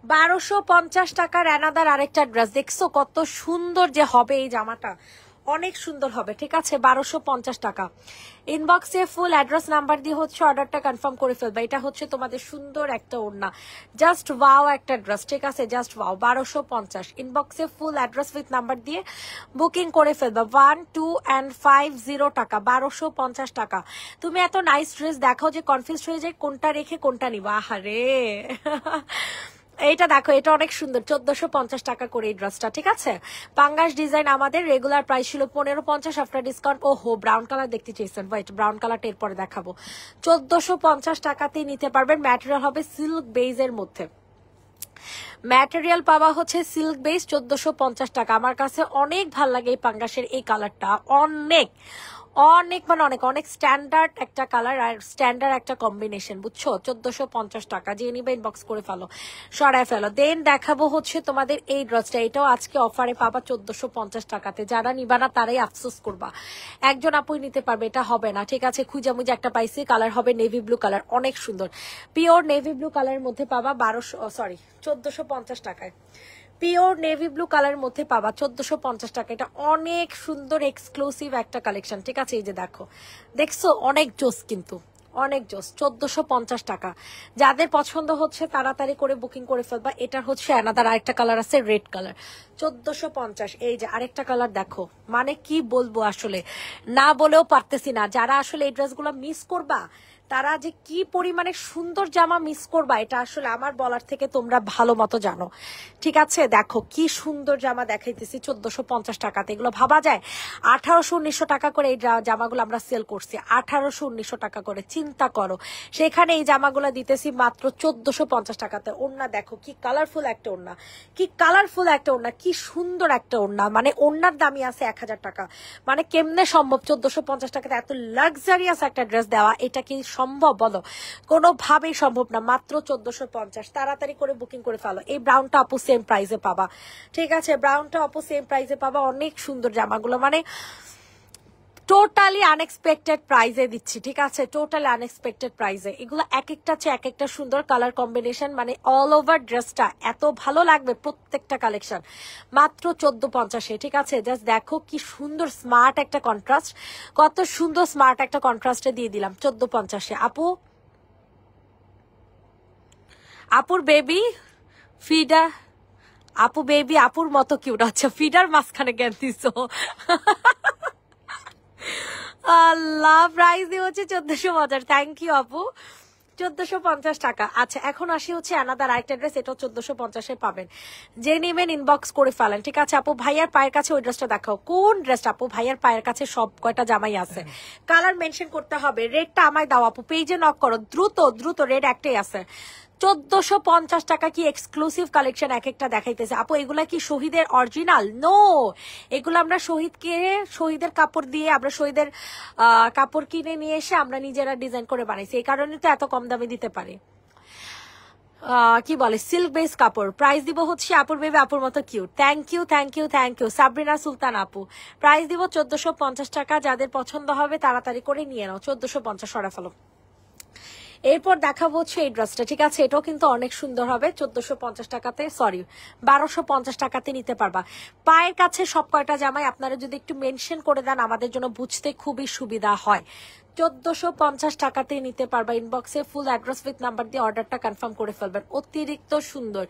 1250 টাকার অ্যানাদার আরেকটা ড্রেস। দেখছো কত সুন্দর যে হবে এই জামাটা, অনেক সুন্দর হবে, ঠিক আছে? 1250 টাকা। ইনবক্সে ফুল অ্যাড্রেস নাম্বার দিয়ে হচ্ছে অর্ডারটা কনফার্ম করে ফেলবে। এটা হচ্ছে তোমাদের সুন্দর একটা ওড়না, জাস্ট ওয়াও একটা ড্রেস, ঠিক আছে? Just wow, 1250। ইনবক্সে ফুল অ্যাড্রেস উইথ নাম্বার দিয়ে বুকিং করে ফেলবে। 1250 টাকা, 1250 টাকা। তুমি এত নাইস ড্রেস দেখাও যে কনফিউজ হয়ে যায় কোনটা রেখে কোনটা নিবা। আহারে এইটা দেখো, এটা অনেক সুন্দর, 1450 টাকা করে এই ড্রেসটা, ঠিক আছে? পাঙ্গাস ডিজাইন। আমাদের রেগুলার প্রাইস ছিল 1550, আফটার ডিসকাউন্ট। ও হো, ব্রাউন কালার দেখতে চাইছেন, ওয়েট, ব্রাউন কালারটা এরপরে দেখাবো। 1450 টাকাতেই নিতে পারবেন। ম্যাটেরিয়াল হবে সিল্ক বেজের মধ্যে, ম্যাটেরিয়াল পাওয়া হচ্ছে সিল্ক বেস, 1450 টাকা। আমার কাছে অনেক ভাল লাগে এই পাঙ্গাসের এই কালারটা, অনেক অনেক মানে অনেক অনেক স্ট্যান্ডার্ড একটা কালার আর স্ট্যান্ডার্ড একটা কম্বিনেশন, বুঝছো? 1450 টাকা। যে নিবে ইনবক্স করে ফেলো, সরায় ফেলো। দেন দেখাবো হচ্ছে তোমাদের এই ড্রেসটা, এটাও আজকে অফারে পাবা 1450 টাকাতে। যারা নিবা না তারাই আফসোস করবা। একজন আপুই নিতে পারবে, এটা হবে না, ঠিক আছে? খুঁজা মুজে একটা পাইছি, কালার হবে নেভি ব্লু কালার, অনেক সুন্দর পিওর নেভি ব্লু কালারের মধ্যে পাবা 1450 টাকায়। পিওর নেভি ব্লু কালারের মধ্যে পাবা 1450 টাকা। এটা অনেক সুন্দর এক্সক্লুসিভ একটা কালেকশন, ঠিক আছে? এই যে দেখো, দেখছো, অনেক জোস, কিন্তু অনেক জোস। 1450 টাকা। যাদের পছন্দ হচ্ছে তাড়াতাড়ি করে বুকিং করে ফেলবা। এটার হচ্ছে অ্যানাদার আরেকটা কালার আছে, রেড কালার, 1450। এই যে আরেকটা কালার দেখো, মানে কি বলবো আসলে, না বলেও পারতেছি না। যারা আসলে এই ড্রেসগুলো মিস করবা, তারা যে কি পরিমাণে সুন্দর জামা মিস করবা, এটা আসলে আমার বলার থেকে তোমরা ভালো মতো জানো, ঠিক আছে? দেখো কি সুন্দর জামা দেখাইতেছি 1450 টাকাতে। এগুলো ভাবা যায় 1800-1900 টাকা করে এই জামাগুলো আমরা সেল করছি, 1800-1900 টাকা করে, চিন্তা করো। সেখানে এই জামাগুলো দিতেছি মাত্র 1450 টাকাতে। ওড়না দেখো, কি কালারফুল একটা ওড়না, কি কালারফুল একটা ওড়না, কি সুন্দর একটা ওড়না। মানে ওড়নার দামই আছে 1000 টাকা। মানে কেমনে সম্ভব 1450 টাকাতে এত লাক্সারিয়াস একটা ড্রেস দেওয়া? এটা কি সম্ভব বলো? কোনোভাবেই সম্ভব না। মাত্র 1450। তাড়াতাড়ি করে বুকিং করে ফেলো। এই ব্রাউনটা আপু সেম প্রাইসে পাবা, ঠিক আছে? ব্রাউনটা আপু সেম প্রাইসে পাবা। অনেক সুন্দর জামাগুলো, মানে টোটালি আনএক্সপেক্টেড প্রাইজে দিচ্ছি, ঠিক আছে? টোটালি আনএক্সপেক্টেড প্রাইজে। এগুলো এক একটা চেয়ে এক একটা সুন্দর কালার কম্বিনেশন, মানে অল ওভার ড্রেসটা এত ভালো লাগবে প্রত্যেকটা কালেকশন। মাত্র 1450, ঠিক আছে? জাস্ট দেখো কি সুন্দর স্মার্ট একটা কন্ট্রাস্ট, কত সুন্দর স্মার্ট একটা কন্ট্রাস্টে দিয়ে দিলাম 1450। আপু, আপুর বেবি ফিডা, আপু বেবি আপুর মতো কিউট। আচ্ছা, ফিডার মাঝখানে জ্ঞান দিছো। আল্লাহ, প্রাইস দিয়ে হচ্ছে 1450। থ্যাংক ইউ আপু, 1450 টাকা। আচ্ছা, এখন আসি হচ্ছে আনাদার আরেকটা ড্রেস, এটাও 1450-এ পাবেন। যে নেবেন ইনবক্স করে ফেলেন, ঠিক আছে? আপু ভাইয়ার পায়ের কাছে ওই ড্রেসটা দেখাও। কোন ড্রেসটা? আপু ভাইয়ার পায়ের কাছে সব কয়টা জামাই আছে, কালার মেনশন করতে হবে। রেডটা আমায় দাও আপু, পেজে নক করো দ্রুত দ্রুত, রেড একটাই আছে। 1450 টাকা। কি এক্সক্লুসিভ কালেকশন এক একটা দেখাইতেছে আপু। এগুলা কি শহীদের অরিজিনাল? নো, এগুলো আমরা শহীদের কাপড় দিয়ে, আমরা শহীদের কাপড় কিনে নিয়ে এসে আমরা নিজেরা ডিজাইন করে বানাইছি। এই কারণে তো এত কম দামে দিতে পারি। কি বলে, সিল্ক বেস কাপড়। প্রাইস দিব হচ্ছে আপুর বেবি আপুর মতো cute. Thank you thank you thank you Sabrina Sultan আপু। প্রাইস দিব 1450 টাকা। যাদের পছন্দ হবে তাড়াতাড়ি করে নিয়ে নাও। 1450 সরা ফেলো। এরপর দেখাবো হচ্ছে এই ড্রেসটা, ঠিক আছে? এটাও কিন্তু অনেক সুন্দর হবে 1450 টাকাতে, সরি 1250 টাকাতে নিতে পারবা। পায়ের কাছে সব কয়টা জামাই আপনারা যদি একটু মেনশন করে দেন আমাদের জন্য বুঝতে খুবই সুবিধা হয়। 1450 টাকাতে নিতে পারবা। ইনবক্সে ফুল অ্যাড্রেস উইথ নাম্বার দিয়ে অর্ডারটা কনফার্ম করে ফেলবেন। অতিরিক্ত সুন্দর।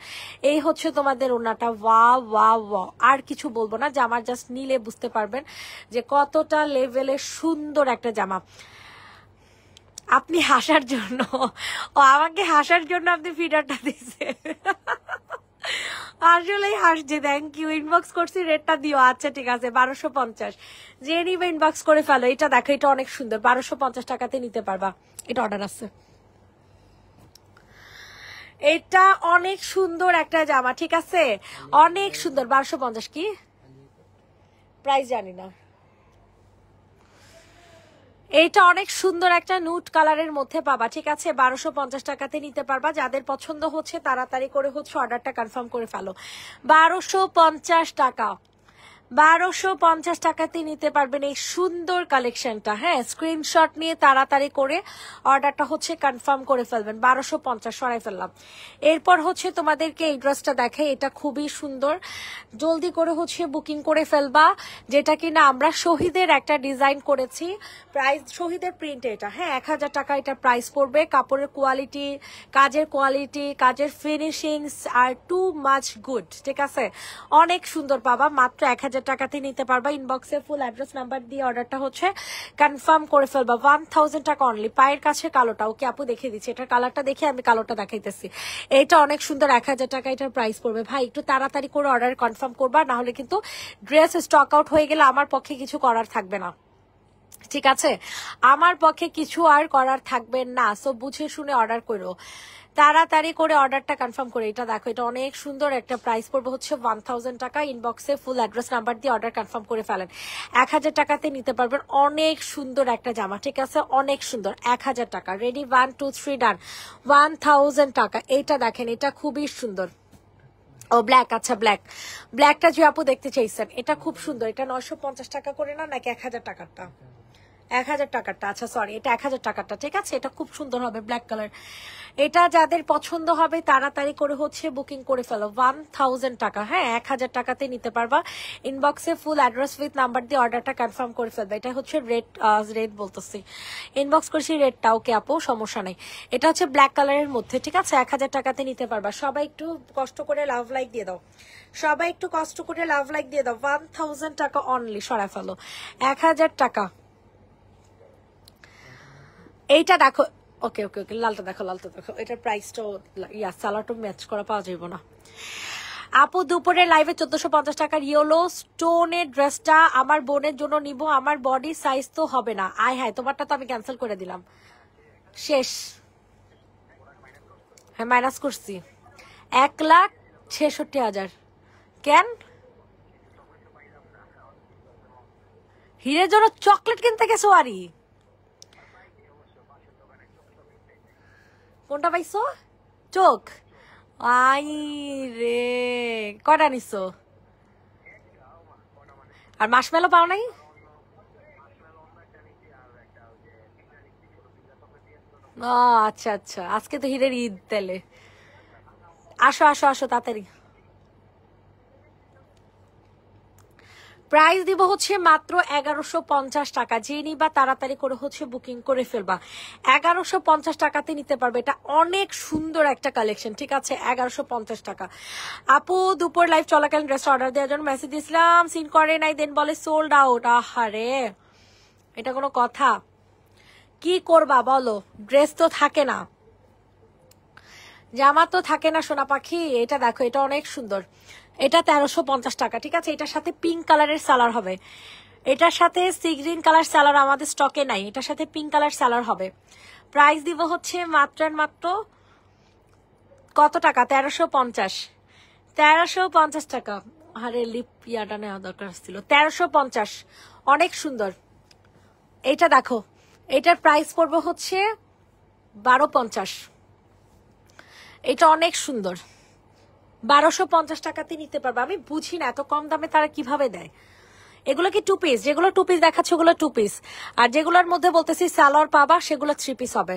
এই হচ্ছে তোমাদের ওনাটা, ওয়া ওয়া ওয়া। আর কিছু বলবো না, জামার জাস্ট নিলে বুঝতে পারবেন যে কতটা লেভেলের সুন্দর একটা জামা। আপনি হাসার জন্য, ও আমাকে হাসার জন্য আপনি ফিডারটা দিছে, আসলেই হাসছে। Thank you. ইনবক্স করছি, রেটটা দিও। আচ্ছা ঠিক আছে, 1250। যে নিবে ইনবক্স করে ফেলো। এটা দেখো, এটা অনেক সুন্দর, 1250 টাকাতে নিতে পারবা। এটা অর্ডার আছে। এটা অনেক সুন্দর একটা জামা, ঠিক আছে? অনেক সুন্দর, 1250। কি প্রাইস জানি না। এইটা অনেক সুন্দর একটা নুট কালারের মধ্যে পাবা, ঠিক আছে? 1250 টাকাতে নিতে পারবা। যাদের পছন্দ হচ্ছে তাড়াতাড়ি করে হচ্ছে অর্ডারটা কনফার্ম করে ফেলো। 1250 টাকা, 1250 টাকাতে নিতে পারবেন এই সুন্দর কালেকশনটা। হ্যাঁ, স্ক্রিনশট নিয়ে তাড়াতাড়ি করে অর্ডারটা হচ্ছে কনফার্ম করে ফেলবেন। 1250 সরাই ফেললাম। এরপর হচ্ছে তোমাদেরকে এই ড্রেসটা দেখে, এটা খুবই সুন্দর, জলদি করে হচ্ছে বুকিং করে ফেলবা। যেটা কিনা আমরা শহীদের একটা ডিজাইন করেছি, প্রাইস শহীদের প্রিন্ট এটা। হ্যাঁ, 1000 টাকা এটা প্রাইস পড়বে। কাপড়ের কোয়ালিটি, কাজের কোয়ালিটি, কাজের ফিনিশিংস আর টু মাচ গুড। ঠিক আছে, অনেক সুন্দর পাবা। মাত্র 1000 টাকাতে নিতে পারবা। ইনবক্সে ফুল অ্যাড্রেস নাম্বার দিয়ে অর্ডারটা হচ্ছে কনফার্ম করে ফেলবা। 1000 টাকা অনলি। পায়ের কাছে কালোটা, ওকে আপু দেখিয়ে দিচ্ছি, এটার কালারটা দেখে আমি কালোটা দেখাইতেছি। এটা অনেক সুন্দর, 1000 টাকা এটার প্রাইস পড়বে। ভাই একটু তাড়াতাড়ি করে অর্ডার কনফার্ম করবা, না হলে কিন্তু ড্রেস স্টক আউট হয়ে গেলে আমার পক্ষে কিছু করার থাকবে না। ঠিক আছে, আমার পক্ষে কিছু আর করার থাকবে না। সো বুঝে শুনে অর্ডার করো, তাড়াতাড়ি করে অর্ডারটা কনফার্ম করে। এটা দেখো, এটা অনেক সুন্দর একটা প্রাইস পড়বে হচ্ছে 1000 টাকা। ইনবক্সে ফুল অ্যাড্রেস নাম্বার দিয়ে অর্ডার কনফার্ম করে ফেলেন। 1000 টাকাতে নিতে পারবেন। অনেক সুন্দর একটা জামা, ঠিক আছে, অনেক সুন্দর। 1000 টাকা রেডি। 1 2 3 ডান। 1000 টাকা। এইটা দেখেন, এটা খুবই সুন্দর। ও ব্ল্যাক, আচ্ছা ব্ল্যাক, ব্ল্যাকটা যে আপু দেখতে চাইছেন, এটা খুব সুন্দর। এটা 950 টাকা করে না, নাকি 1000 টাকারটা? 1000 টাকারটা, আচ্ছা সরি, এটা 1000 টাকারটা। ঠিক আছে, এটা খুব সুন্দর হবে, ব্ল্যাক কালার। এটা যাদের পছন্দ হবে তাড়াতাড়ি করে হচ্ছে বুকিং করে ফেলো। 1000 টাকা। হ্যাঁ, 1000 টাকাতে নিতে পারবা। ইনবক্সে ফুল অ্যাড্রেস উইথ নাম্বার দিয়ে অর্ডারটা কনফার্ম করে ফেলবে। এটা হচ্ছে রেড বলতেছি, ইনবক্স করছি রেডটা। ওকে আপু, সমস্যা নেই। এটা হচ্ছে ব্ল্যাক কালারের মধ্যে। ঠিক আছে, 1000 টাকাতে নিতে পারবা। সবাই একটু কষ্ট করে লাভ লাইক দিয়ে দাও, সবাই একটু কষ্ট করে লাভ লাইক দিয়ে দাও। 1000 টাকা অনলি, সরা ফেলো। 1000 টাকা। এইটা দেখো, ওকে ওকে ওকে, লালটা দেখো, লালটা দেখো। এটার প্রাইসটাও সালারটা ম্যাচ করা পাওয়া যাবে না। আপু দুপুরে লাইভে 1450 টাকার ইয়েলো স্টোনের ড্রেসটা আমার বোনের জন্য নিব, আমার বডি সাইজ তো হবে না। আয় হায়, তোমারটা তো আমি ক্যান্সেল করে দিলাম, শেষ। হ্যাঁ, মাইনাস করছি। 1,66,000। কেন? হিরের জন্য চকলেট কিনতে গেছো? আরি কোনটা পাইছো? চোখ? আই রে, কয়টা নিছো? আর মাসমেলো পাও নাই? ও আচ্ছা আচ্ছা, আজকে তো হিরের ঈদ তাহলে। আসো আসো আসো তাড়াতাড়ি। প্রাইস দিব হচ্ছে মাত্র 1150 টাকা। যে নিবা তাড়াতাড়ি করে হচ্ছে বুকিং করে ফেলবা। 1150 টাকাতে নিতে পারবে। এটা অনেক সুন্দর একটা কালেকশন। ঠিক আছে, 1150 টাকা। আপু দুপুর লাইভ চলাকালীন ড্রেস অর্ডার দেওয়ার জন্য মেসেজ দিয়েছিলাম, সিন করে নাই, দেন বলে সোল্ড আউট। আহারে, এটা কোনো কথা? কি করবা বলো, ড্রেস তো থাকে না, জামা তো থাকে না সোনা পাখি। এটা দেখো, এটা অনেক সুন্দর। এটা 1350 টাকা। ঠিক আছে, এটার সাথে পিঙ্ক কালারের সালার হবে। এটার সাথে সি গ্রিন কালার সালার আমাদের স্টকে নাই, এটার সাথে পিঙ্ক কালার সালার হবে। প্রাইস দিব হচ্ছে মাত্র মাত্র কত টাকা? 1350। 1350 টাকা। আরে লিপ ইয়াটা নেওয়া দরকার ছিল। 1350, অনেক সুন্দর। এটা দেখো, এটার প্রাইস পড়বে হচ্ছে 1250। এটা অনেক সুন্দর। 1250 টাকাতে নিতে পারবে। আমি বুঝি না এত কম দামে তারা কিভাবে দেয়। এগুলো কি টু পিস? যেগুলো টু পিস দেখাচ্ছে ওগুলো টু পিস, আর যেগুলোর মধ্যে বলতেছি সালোয়ার পাবা সেগুলো 3 পিস হবে।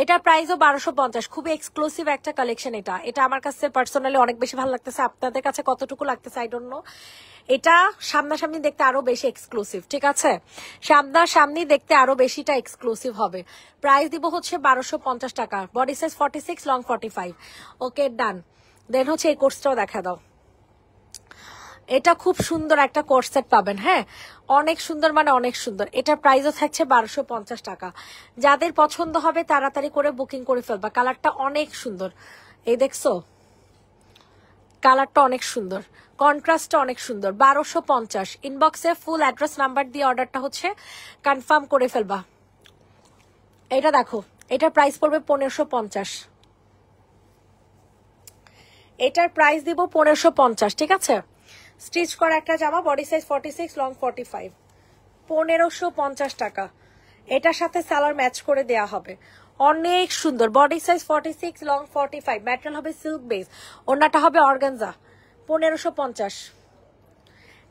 এটার প্রাইসও 1250। খুবই এক্সক্লুসিভ একটা কালেকশন। এটা এটা আমার কাছে পার্সোনালি অনেক বেশি ভালো লাগতেছে। আপনাদের কাছে কতটুকু লাগতেছে আই ডোন্ট নো। এটা সামনাসামনি দেখতে আরো বেশি এক্সক্লুসিভ। ঠিক আছে, সামনাসামনি দেখতে আরো বেশিটা এক্সক্লুসিভ হবে। প্রাইস দিব হচ্ছে 1250 টাকা। Body size 46, long 45। ওকে ডান। দেন হচ্ছে এই কোর্সটাও দেখা দাও। এটা খুব সুন্দর একটা কোর্স সেট পাবেন। হ্যাঁ, অনেক সুন্দর, মানে অনেক সুন্দর। এটার প্রাইসও থাকছে 1250 টাকা। যাদের পছন্দ হবে তাড়াতাড়ি করে বুকিং করে ফেলবা। কালারটা অনেক সুন্দর, এই দেখছো, কালারটা অনেক সুন্দর, কন্ট্রাস্টটা অনেক সুন্দর। 1250। ইনবক্সে ফুল অ্যাড্রেস নাম্বার দিয়ে অর্ডারটা হচ্ছে কনফার্ম করে ফেলবা। এটা দেখো, এটার প্রাইস পড়বে 1550। এটার প্রাইস দিব 1550। ঠিক আছে, স্টিচ করা একটা জামা, বডি সাইজ 46, লং 45। 1550 টাকা। এটার সাথে সালোয়ার ম্যাচ করে দেয়া হবে। অনেক সুন্দর। Body size 46, long 45। ম্যাটেরিয়াল হবে সিল্ক বেস, ওড়নাটা হবে অর্গানজা। 1550।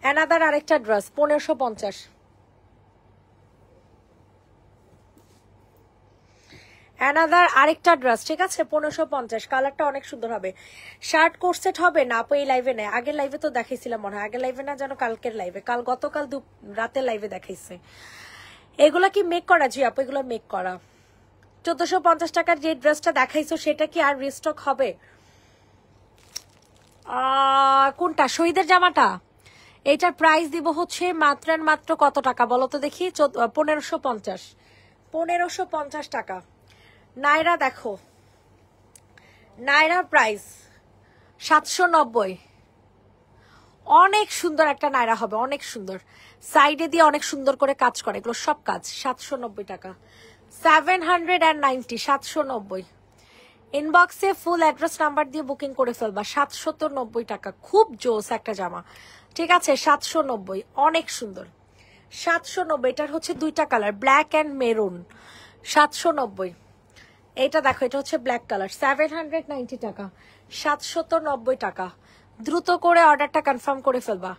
অ্যানাদার আরেকটা ড্রেস 1550। অ্যানাদার আরেকটা ড্রেস, ঠিক আছে, 1550। কালারটা অনেক সুন্দর হবে। শার্ট কোর্সেট হবে না আপু এই লাইভে নেই, আগের লাইভে তো দেখাইছিলাম মনে হয়, আগের লাইভে না যেন কালকের লাইভে, গতকাল রাতের লাইভে দেখাইছে। এগুলা কি মেক করা? জি আপু এগুলো মেক করা। 1450 টাকার যে ড্রেসটা দেখাইছো সেটা কি আর রিস্টক হবে? কোনটা? শহীদের জামাটা? এটার প্রাইস দিব হচ্ছে মাত্র মাত্র কত টাকা বলো তো দেখি? 1550। 1550 টাকা। নাইরা দেখো, নাইরা প্রাইস 790। অনেক সুন্দর একটা নাইরা হবে, অনেক সুন্দর, সাইডে দিয়ে অনেক সুন্দর করে কাজ করে, এগুলো সব কাজ। 790 টাকা, 790, 790। ইনবক্সে ফুল অ্যাড্রেস নাম্বার দিয়ে বুকিং করে ফেলবা। 790 টাকা, খুব জোস একটা জামা, ঠিক আছে। 790, অনেক সুন্দর। 790, এটার হচ্ছে দুইটা কালার, ব্ল্যাক অ্যান্ড মেরুন। 790। এটা দেখো, এটা হচ্ছে ব্ল্যাক কালার, 790 টাকা, 790 টাকা। দ্রুত করে অর্ডারটা কনফার্ম করে ফেলবা।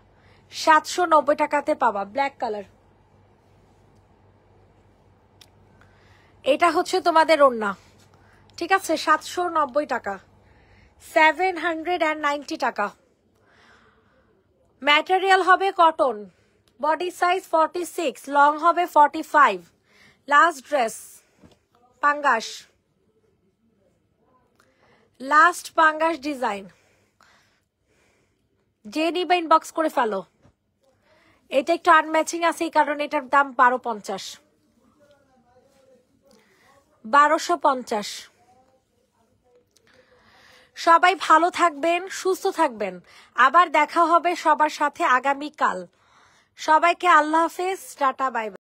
790 টাকাতে পাবা ব্ল্যাক কালার। এটা হচ্ছে তোমাদের ওড়না, ঠিক আছে। 790 টাকা, 790 টাকা। ম্যাটেরিয়াল হবে কটন, বডি সাইজ 46, লং হবে 45। লাস্ট ড্রেস পাঙ্গাস, লাস্ট পাঙ্গাস ডিজাইন। যে নিবে ইনবক্স করে ফেলো। এটা একটু আনম্যাচিং আছে এই কারণে এটার দাম 1250। 1250। সবাই ভালো থাকবেন, সুস্থ থাকবেন। আবার দেখা হবে সবার সাথে আগামীকাল। সবাইকে আল্লাহ হাফেজ, টাটা, বাই বাই।